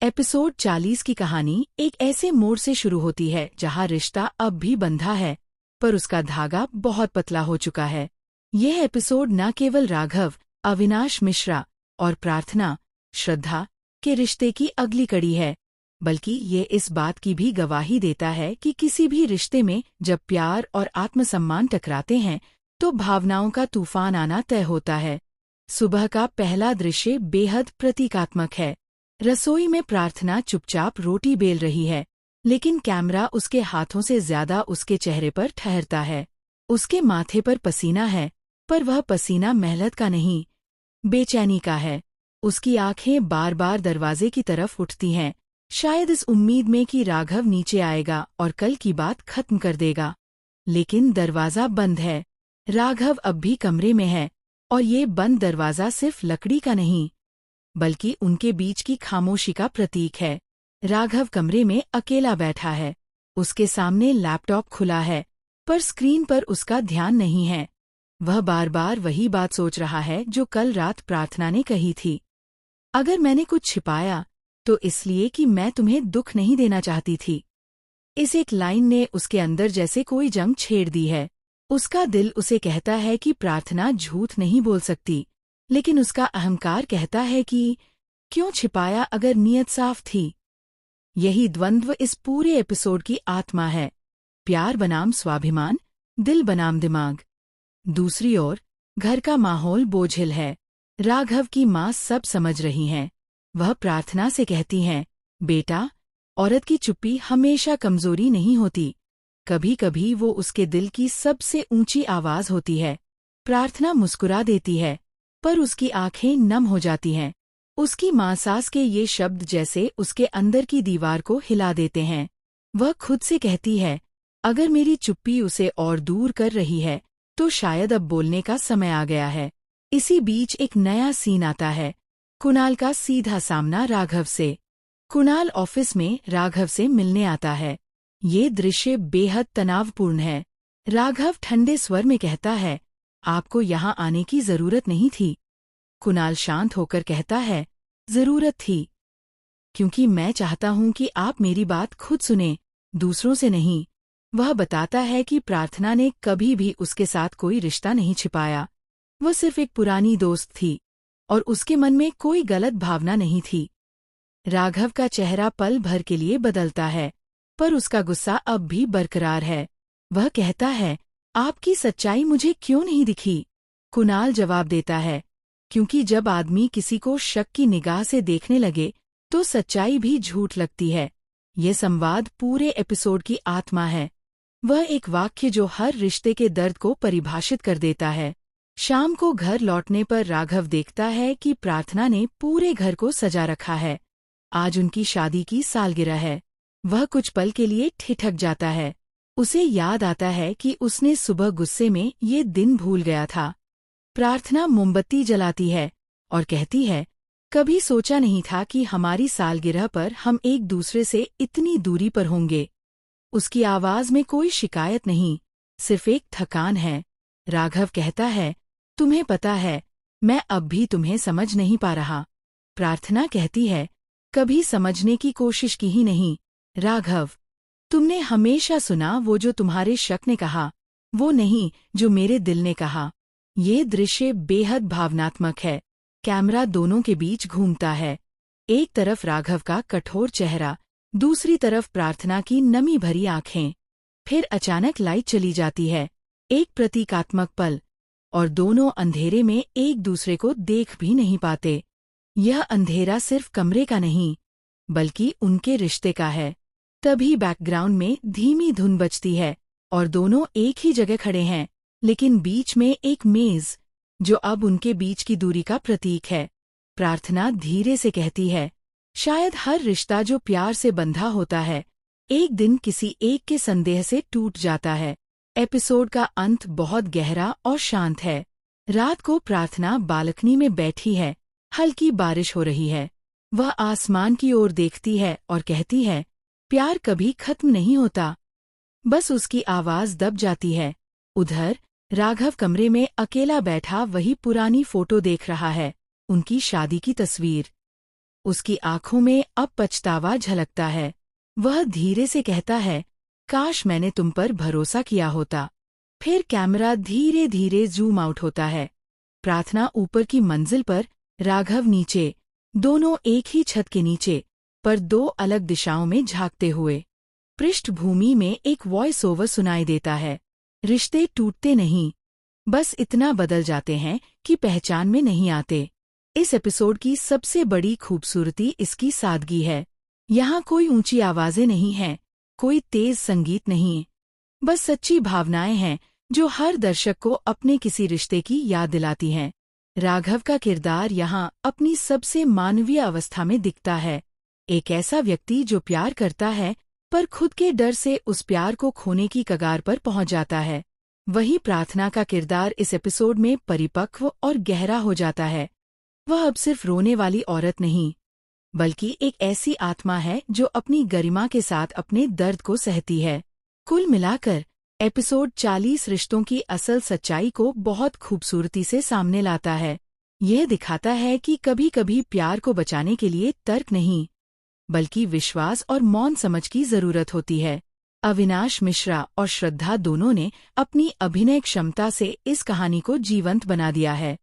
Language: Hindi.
एपिसोड 40 की कहानी एक ऐसे मोड़ से शुरू होती है जहां रिश्ता अब भी बंधा है, पर उसका धागा बहुत पतला हो चुका है। यह एपिसोड न केवल राघव, अविनाश मिश्रा और प्रार्थना, श्रद्धा के रिश्ते की अगली कड़ी है, बल्कि ये इस बात की भी गवाही देता है कि किसी भी रिश्ते में जब प्यार और आत्मसम्मान टकराते हैं तो भावनाओं का तूफान आना तय होता है। सुबह का पहला दृश्य बेहद प्रतीकात्मक है। रसोई में प्रार्थना चुपचाप रोटी बेल रही है, लेकिन कैमरा उसके हाथों से ज्यादा उसके चेहरे पर ठहरता है। उसके माथे पर पसीना है, पर वह पसीना मेहनत का नहीं, बेचैनी का है। उसकी आंखें बार बार दरवाजे की तरफ उठती हैं, शायद इस उम्मीद में कि राघव नीचे आएगा और कल की बात खत्म कर देगा। लेकिन दरवाजा बंद है। राघव अब भी कमरे में है, और ये बंद दरवाजा सिर्फ लकड़ी का नहीं, बल्कि उनके बीच की खामोशी का प्रतीक है। राघव कमरे में अकेला बैठा है। उसके सामने लैपटॉप खुला है, पर स्क्रीन पर उसका ध्यान नहीं है। वह बार बार वही बात सोच रहा है जो कल रात प्रार्थना ने कही थी। अगर मैंने कुछ छिपाया तो इसलिए कि मैं तुम्हें दुख नहीं देना चाहती थी। इस एक लाइन ने उसके अंदर जैसे कोई जंग छेड़ दी है। उसका दिल उसे कहता है कि प्रार्थना झूठ नहीं बोल सकती, लेकिन उसका अहंकार कहता है कि क्यों छिपाया अगर नीयत साफ थी। यही द्वंद्व इस पूरे एपिसोड की आत्मा है। प्यार बनाम स्वाभिमान, दिल बनाम दिमाग। दूसरी ओर घर का माहौल बोझिल है। राघव की माँ सब समझ रही हैं। वह प्रार्थना से कहती हैं, बेटा, औरत की चुप्पी हमेशा कमजोरी नहीं होती, कभी कभी वो उसके दिल की सबसे ऊंची आवाज होती है। प्रार्थना मुस्कुरा देती है, पर उसकी आंखें नम हो जाती हैं। उसकी माँ सास के ये शब्द जैसे उसके अंदर की दीवार को हिला देते हैं। वह खुद से कहती है, अगर मेरी चुप्पी उसे और दूर कर रही है तो शायद अब बोलने का समय आ गया है। इसी बीच एक नया सीन आता है। कुणाल का सीधा सामना राघव से। कुणाल ऑफिस में राघव से मिलने आता है। ये दृश्य बेहद तनावपूर्ण है। राघव ठंडे स्वर में कहता है, आपको यहाँ आने की जरूरत नहीं थी। कुणाल शांत होकर कहता है, जरूरत थी, क्योंकि मैं चाहता हूँ कि आप मेरी बात खुद सुने, दूसरों से नहीं। वह बताता है कि प्रार्थना ने कभी भी उसके साथ कोई रिश्ता नहीं छिपाया। वह सिर्फ एक पुरानी दोस्त थी, और उसके मन में कोई गलत भावना नहीं थी। राघव का चेहरा पल भर के लिए बदलता है, पर उसका गुस्सा अब भी बरकरार है। वह कहता है, आपकी सच्चाई मुझे क्यों नहीं दिखी? कुणाल जवाब देता है, क्योंकि जब आदमी किसी को शक की निगाह से देखने लगे तो सच्चाई भी झूठ लगती है। ये संवाद पूरे एपिसोड की आत्मा है। वह एक वाक्य जो हर रिश्ते के दर्द को परिभाषित कर देता है। शाम को घर लौटने पर राघव देखता है कि प्रार्थना ने पूरे घर को सजा रखा है। आज उनकी शादी की सालगिरह है। वह कुछ पल के लिए ठिठक जाता है। उसे याद आता है कि उसने सुबह गुस्से में ये दिन भूल गया था। प्रार्थना मोमबत्ती जलाती है और कहती है, कभी सोचा नहीं था कि हमारी सालगिरह पर हम एक दूसरे से इतनी दूरी पर होंगे। उसकी आवाज में कोई शिकायत नहीं, सिर्फ एक थकान है। राघव कहता है, तुम्हें पता है, मैं अब भी तुम्हें समझ नहीं पा रहा। प्रार्थना कहती है, कभी समझने की कोशिश की ही नहीं। राघव, तुमने हमेशा सुना वो जो तुम्हारे शक ने कहा, वो नहीं जो मेरे दिल ने कहा। ये दृश्य बेहद भावनात्मक है। कैमरा दोनों के बीच घूमता है। एक तरफ राघव का कठोर चेहरा, दूसरी तरफ प्रार्थना की नमी भरी आंखें। फिर अचानक लाइट चली जाती है। एक प्रतीकात्मक पल, और दोनों अंधेरे में एक दूसरे को देख भी नहीं पाते। यह अंधेरा सिर्फ कमरे का नहीं, बल्कि उनके रिश्ते का है। तभी बैकग्राउंड में धीमी धुन बजती है, और दोनों एक ही जगह खड़े हैं, लेकिन बीच में एक मेज, जो अब उनके बीच की दूरी का प्रतीक है। प्रार्थना धीरे से कहती है, शायद हर रिश्ता जो प्यार से बंधा होता है, एक दिन किसी एक के संदेह से टूट जाता है। एपिसोड का अंत बहुत गहरा और शांत है। रात को प्रार्थना बालकनी में बैठी है। हल्की बारिश हो रही है। वह आसमान की ओर देखती है और कहती है, प्यार कभी खत्म नहीं होता। बस उसकी आवाज दब जाती है। उधर राघव कमरे में अकेला बैठा वही पुरानी फोटो देख रहा है, उनकी शादी की तस्वीर। उसकी आंखों में अब पछतावा झलकता है। वह धीरे से कहता है, काश मैंने तुम पर भरोसा किया होता। फिर कैमरा धीरे धीरे जूम आउट होता है। प्रार्थना ऊपर की मंजिल पर, राघव नीचे, दोनों एक ही छत के नीचे, पर दो अलग दिशाओं में झांकते हुए। पृष्ठभूमि में एक वॉइस ओवर सुनाई देता है, रिश्ते टूटते नहीं, बस इतना बदल जाते हैं कि पहचान में नहीं आते। इस एपिसोड की सबसे बड़ी खूबसूरती इसकी सादगी है। यहाँ कोई ऊंची आवाजें नहीं हैं, कोई तेज संगीत नहीं, बस सच्ची भावनाएं हैं जो हर दर्शक को अपने किसी रिश्ते की याद दिलाती हैं। राघव का किरदार यहाँ अपनी सबसे मानवीय अवस्था में दिखता है। एक ऐसा व्यक्ति जो प्यार करता है पर खुद के डर से उस प्यार को खोने की कगार पर पहुंच जाता है। वही प्रार्थना का किरदार इस एपिसोड में परिपक्व और गहरा हो जाता है। वह अब सिर्फ रोने वाली औरत नहीं, बल्कि एक ऐसी आत्मा है जो अपनी गरिमा के साथ अपने दर्द को सहती है। कुल मिलाकर एपिसोड 40 रिश्तों की असल सच्चाई को बहुत खूबसूरती से सामने लाता है। यह दिखाता है कि कभी कभी प्यार को बचाने के लिए तर्क नहीं, बल्कि विश्वास और मौन समझ की जरूरत होती है। अविनाश मिश्रा और श्रद्धा दोनों ने अपनी अभिनय क्षमता से इस कहानी को जीवंत बना दिया है।